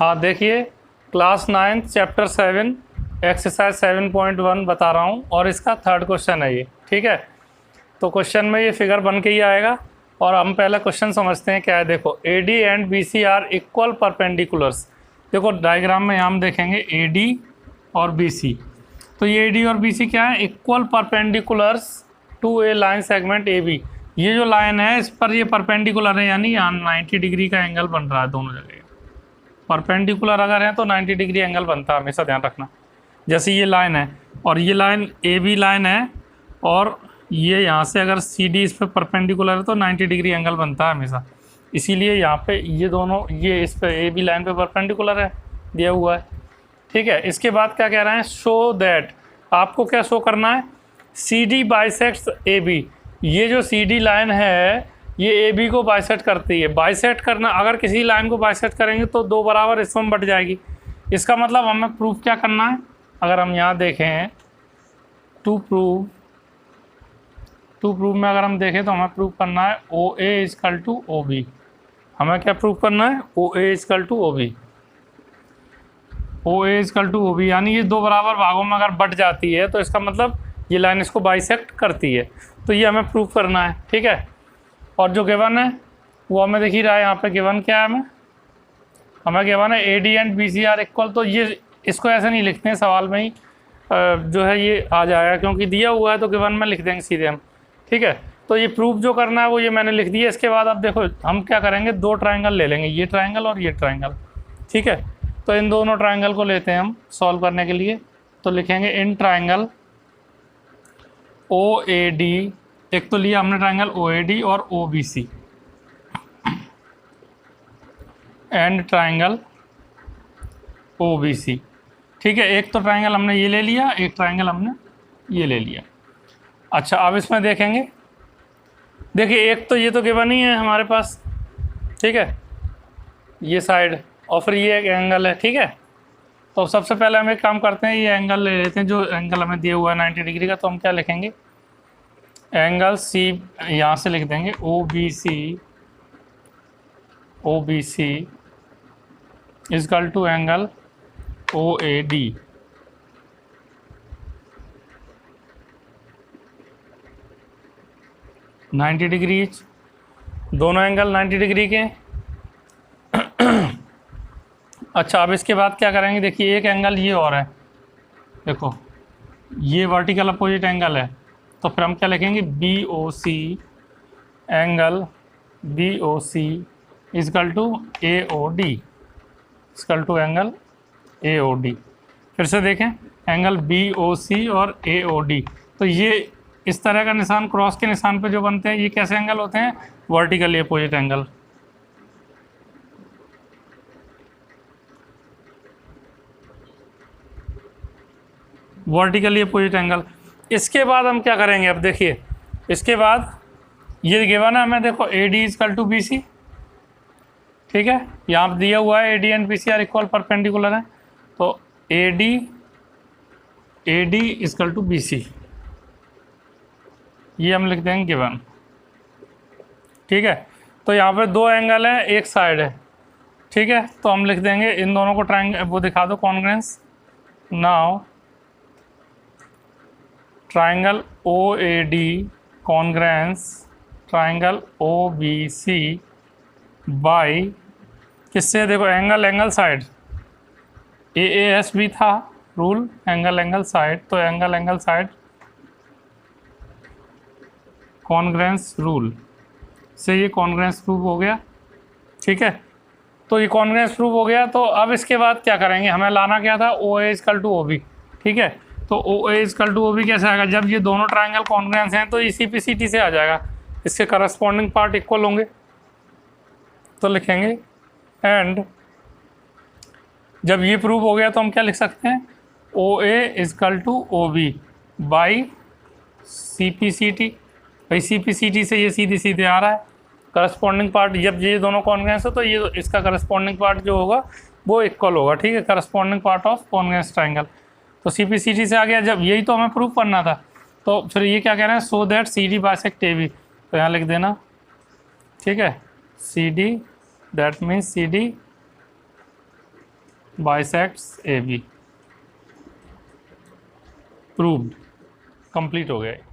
हाँ देखिए, class 9 chapter 7 exercise 7.1 बता रहा हूँ और इसका थर्ड क्वेश्चन है ये। ठीक है, तो क्वेश्चन में ये फिगर बन के ही आएगा और हम पहले क्वेश्चन समझते हैं क्या है। देखो, A D and B C are equal perpendiculars. देखो डायग्राम में हम देखेंगे ए डी और बी सी। तो ये ए डी और बी सी क्या है? Equal perpendiculars to a line segment A B. ये जो लाइन है इस पर ये परपेंडिकुलर है, यानी यहाँ 90 डिग्री का एंगल बन रहा है दोनों जगह। परपेंडिकुलर अगर है तो 90 डिग्री एंगल बनता है, हमेशा ध्यान रखना। जैसे ये लाइन है और ये लाइन ए बी लाइन है और ये यहाँ से अगर सी डी इस पर परपेंडिकुलर है तो 90 डिग्री एंगल बनता है हमेशा। इसीलिए यहाँ पे ये दोनों, ये इस पर ए बी लाइन पे परपेंडिकुलर है, दिया हुआ है। ठीक है, इसके बाद क्या कह रहे हैं? शो दैट, आपको क्या शो करना है? C D bisects A B. ये जो सी डी लाइन है ये ए बी को बाइसेक्ट करती है। बाइसेक्ट करना, अगर किसी लाइन को बाइसेक्ट करेंगे तो दो बराबर इसमें बट जाएगी। इसका मतलब हमें प्रूफ क्या करना है? अगर हम यहाँ देखें टू प्रूव में अगर हम देखें तो हमें प्रूव करना है ओ A is equal to O B. हमें क्या प्रूव करना है? ओ A is equal to O B. O A is equal to O B यानी ये दो बराबर भागों में अगर बट जाती है तो इसका मतलब ये लाइन इसको बाइसेक्ट करती है। तो ये हमें प्रूव करना है। ठीक है, और जो गिवन है वो हमें दिख ही रहा है यहाँ पे। गिवन क्या है? हमें गिवन है A D and B C are equal. तो ये इसको ऐसे नहीं लिखते हैं, सवाल में ही जो है ये आ जाएगा, क्योंकि दिया हुआ है तो गिवन में लिख देंगे सीधे हम। ठीक है, तो ये प्रूफ जो करना है वो ये मैंने लिख दिया। इसके बाद अब देखो हम क्या करेंगे, दो ट्राइंगल ले लेंगे, ये ट्राइंगल और ये ट्राइंगल। ठीक है, तो इन दोनों ट्राइंगल को लेते हैं हम सॉल्व करने के लिए। तो लिखेंगे in triangle O A D, एक तो लिया हमने ट्राइंगल ओ ए डी और O B C, and triangle O B C. ठीक है, एक तो ट्राइंगल हमने ये ले लिया, एक ट्राइंगल हमने ये ले लिया। अच्छा, अब इसमें देखेंगे, देखिए एक तो ये तो गिवन ही है हमारे पास। ठीक है, ये साइड और फिर ये एक एंगल है। ठीक है, तो सबसे पहले हम एक काम करते हैं, ये एंगल ले लेते हैं जो एंगल हमें दिया हुआ है 90 डिग्री का। तो हम क्या लिखेंगे? एंगल सी, यहाँ से लिख देंगे O B C equal to angle O A D. Ninety degree, दोनों एंगल 90 डिग्री के। अच्छा, अब इसके बाद क्या करेंगे? देखिए एक एंगल ये और है, देखो ये वर्टिकल अपोजिट एंगल है। तो फिर हम क्या लिखेंगे? B O C, angle B O C equal to A O D, equal to angle A O D. फिर से देखें, एंगल बी ओ सी और ए ओ डी। तो ये इस तरह का निशान, क्रॉस के निशान पे जो बनते हैं, ये कैसे एंगल होते हैं? Vertically opposite angle. Vertically opposite angle. इसके बाद हम क्या करेंगे? अब देखिए इसके बाद ये गिवन है हमें, देखो A D equal to B C. ठीक है, यहाँ दिया हुआ है A D and B C are equal perpendicular है। तो A D equal to B C, ये हम लिख देंगे गिवन। ठीक है, तो यहाँ पे दो एंगल है, एक साइड है। ठीक है, तो हम लिख देंगे इन दोनों को ट्राइंगल, वो दिखा दो congruence. Now triangle O A D congruence triangle O B C by किससे? देखो एंगल साइड, ए एस भी था रूल, एंगल साइड। तो एंगल साइड कॉन्ग्रुएंस रूल से ये कॉन्ग्रुएंस प्रूव हो गया। ठीक है, तो ये कॉन्ग्रुएंस प्रूव हो गया। तो अब इसके बाद क्या करेंगे? हमें लाना क्या था? ओ A is equal to O B. ठीक है, तो ओ A is equal to O B कैसे आएगा? जब ये दोनों ट्राइंगल कॉन्ग्रुएंस हैं तो इसी पे सी टी से आ जाएगा, इसके करस्पॉन्डिंग पार्ट इक्वल होंगे। तो लिखेंगे एंड जब ये प्रूव हो गया तो हम क्या लिख सकते हैं? O A is equal to O B by C P C T. By C P C T से ये सीधे सीधे आ रहा है। करस्पॉन्डिंग पार्ट, जब ये दोनों कॉन्ग्रुएंस है तो ये इसका करस्पॉन्डिंग पार्ट जो होगा वो इक्वल होगा। ठीक है, corresponding part of congruence triangle. तो सी पी सी टी से आ गया, जब यही तो हमें प्रूव करना था। तो फिर ये क्या कह रहे हैं? So that C D bisect A B. तो यहाँ लिख देना। ठीक है, C D, that means C D bisects AB। Proved, complete हो गया।